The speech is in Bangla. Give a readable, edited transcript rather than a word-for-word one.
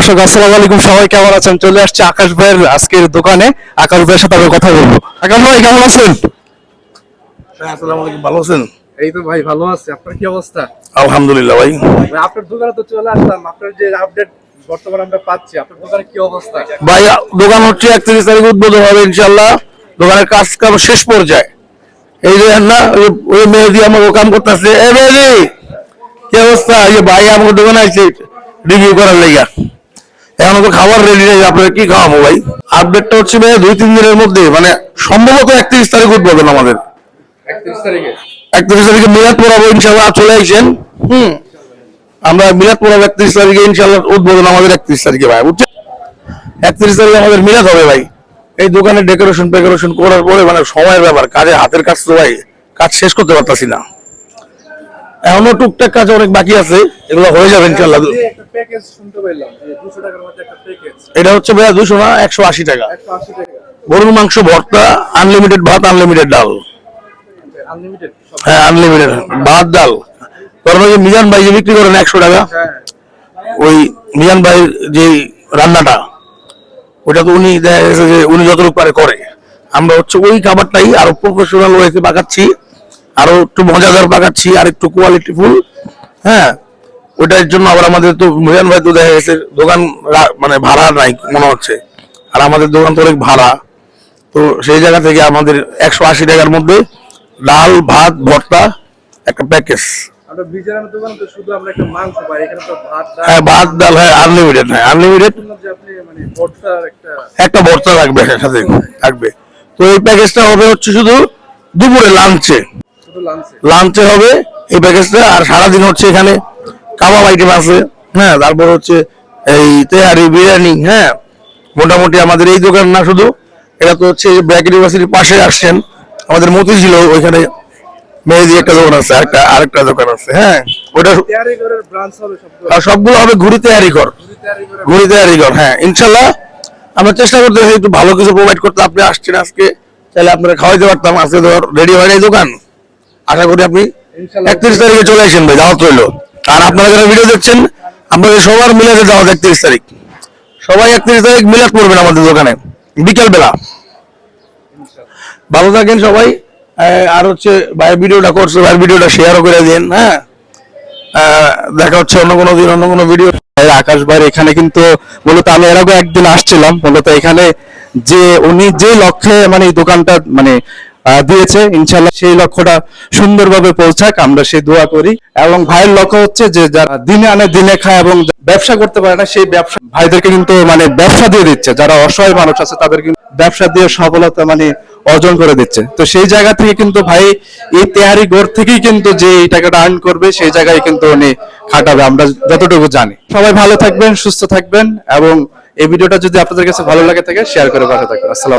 দর্শক আসসালামু আলাইকুম, সবাই কেমন আছেন? চলে আসছে আকাশ ভাইয়ের আজকের দোকানে। আকাশ ভাইয়ের সাথে আমরা কথা বলবো। আকাশ ভাই কেমন আছেন? আসসালামু আলাইকুম, ভালো আছেন? এই তো ভাই ভালো আছে, আপনার কি অবস্থা? আলহামদুলিল্লাহ ভাই। আপনার দোকানে তো চলে আসলাম, আপনার যে আপডেট বর্তমানে আমরা পাচ্ছি, আপনার দোকানে কি অবস্থা? ভাই দোকান হচ্ছে 31 তারিখ উদ্বোধন হবে ইনশাআল্লাহ। দোকানের কাজ কাম শেষ পর্যায়ে। এই যে না ওই মেহেদি আমাকে কাম করতেছে। এ মেহেদি কি অবস্থা? এই যে ভাই আমাকে দোকানে আসছে রিভিউ করার লাগা। এখন তো খাবার রেডি নেই, আপনারা কি খাওয়াবো ভাই? আপডেটটা হচ্ছে ভাই 2-3 দিনের মধ্যে, মানে সম্ভবত 31 তারিখ উদ্বোধন আমাদের। 31 তারিখে 31 তারিখে মিলাদ পড়াবো ইনশাআল্লাহ, চলে আসেন। আমরা মিলাদ পড়াবো 31 তারিখে ইনশাআল্লাহ, উদ্বোধন আমাদের 31 তারিখে ভাই, বুঝছেন? 31 তারিখে আমাদের মিলাদ হবে ভাই। এই দোকানে ডেকোরেশন করার পরে মানে সময়ের ব্যাপার, কাজে হাতের কাজ তো ভাই কাজ শেষ করতে পারতাছি না। এখনো টুকটাক কাজ অনেক বাকি আছে, এগুলো হয়ে যাবে ইনশাআল্লাহ। একটা প্যাকেজ শুনতে পেলাম যে 200 টাকার মধ্যে একটা প্যাকেজ। এটা হচ্ছে ভাই 200 না 180 টাকা। 180 টাকা। গরুর মাংস ভর্তা, আনলিমিটেড ভাত, আনলিমিটেড ডাল। আনলিমিটেড। হ্যাঁ আনলিমিটেড ভাত ডাল। তারপরে যে মিজান ভাই যে বিক্রি করেন 100 টাকা, হ্যাঁ ওই মিজান ভাই যে রান্নাটা, ওটা তো উনি দেখা গেছে যে উনি যতটুকু পারে করে। আমরা হচ্ছে ওই খাবারটাই আরো প্রফেশনাল ওয়েতে পাকাচ্ছি, আরো একটু মজাদার পাকাচ্ছি, আর একটু কোয়ালিটি ফুল। হ্যাঁ, ওটার জন্য আবার আমাদের তো মিজান ভাই তো দেখা গেছে দোকান মানে ভাড়া নাই মনে হচ্ছে, আর আমাদের দোকান তো অনেক ভাড়া। তো সেই জায়গা থেকে আমাদের 180 টাকার মধ্যে ডাল ভাত ভর্তা একটা প্যাকেজ। আমরা বিজারার দোকানে তো শুধু আমরা একটা মাংস পাই, এখানে তো ভাত ডাল। হ্যাঁ ভাত ডাল, হ্যাঁ আনলিমিটেড, হ্যাঁ আনলিমিটেড। যে আপনি মানে ভর্তার একটা ভর্তা থাকবে সাথে থাকবে। তো এই প্যাকেজটা হবে হচ্ছে শুধু দুপুরে লাঞ্চে, শুধু লাঞ্চে লাঞ্চে হবে এই প্যাকেজটা। আর সারাদিন হচ্ছে এখানে কাবাব আইটেম আছে, হ্যাঁ তারপর হচ্ছে এই তেহারি বিরিয়ানি। হ্যাঁ মোটামুটি আমাদের এই দোকান না শুধু, এটা তো হচ্ছে ব্র্যাক ইউনিভার্সিটির পাশে আসছেন, আমাদের মতি ছিল ওইখানে মেহেদি একটা দোকান আছে, আরেকটা দোকান আছে। হ্যাঁ ওটা তৈরি করে ব্রাঞ্চ হবে সবগুলো। আর সবগুলো হবে ঘুরি তৈরি কর, ঘুরি তৈরি কর। হ্যাঁ ইনশাল্লাহ আমরা চেষ্টা করতেছি একটু ভালো কিছু প্রোভাইড করতে। আপনি আসছেন আজকে, তাহলে আপনারা খাওয়াইতে পারতাম। আজকে তো রেডি হয় নাই দোকান। আশা করি আপনি 31 তারিখে চলে আসেন ভাই, দাওয়াত রইল। আর আপনারা যারা ভিডিও দেখছেন, আপনাদের সবার মিলাতে দাওয়াত 31 তারিখ। সবাই 31 তারিখ মিলাদ করবেন আমাদের দোকানে বিকেল বেলা। ভালো থাকেন সবাই। আর হচ্ছে ভাইয়ের ভিডিওটা করছে, ভাইয়ের ভিডিওটা শেয়ারও করে দিন। হ্যাঁ দেখা হচ্ছে অন্য কোনো দিন অন্য কোনো ভিডিও। আকাশ ভাইয়ের এখানে কিন্তু মূলত আমি এর আগে একদিন আসছিলাম, মূলত এখানে যে উনি যে লক্ষ্যে মানে এই দোকানটা মানে দিয়েছে, ইনশাল্লাহ সেই লক্ষ্যটা সুন্দরভাবে পৌঁছাক, আমরা সেই দোয়া করি। এবং ভাইয়ের লক্ষ্য হচ্ছে যে যারা দিনে আনে দিনে খায় এবং ব্যবসা করতে পারে না, সেই ব্যবসা ভাইদেরকে কিন্তু মানে ব্যবসা দিয়ে দিচ্ছে। যারা অসহায় মানুষ আছে তাদের কিন্তু ব্যবসা দিয়ে সফলতা মানে অর্জন করে দিচ্ছে। তো সেই জায়গা থেকে কিন্তু ভাই এই তেহারি ঘর থেকেই কিন্তু যে এই টাকাটা আর্ন করবে, সেই জায়গায় কিন্তু উনি খাটাবে, আমরা যতটুকু জানি। সবাই ভালো থাকবেন, সুস্থ থাকবেন, এবং এই ভিডিওটা যদি আপনাদের কাছে ভালো লাগে থাকে শেয়ার করে পাশে থাকবেন। আসসালাম।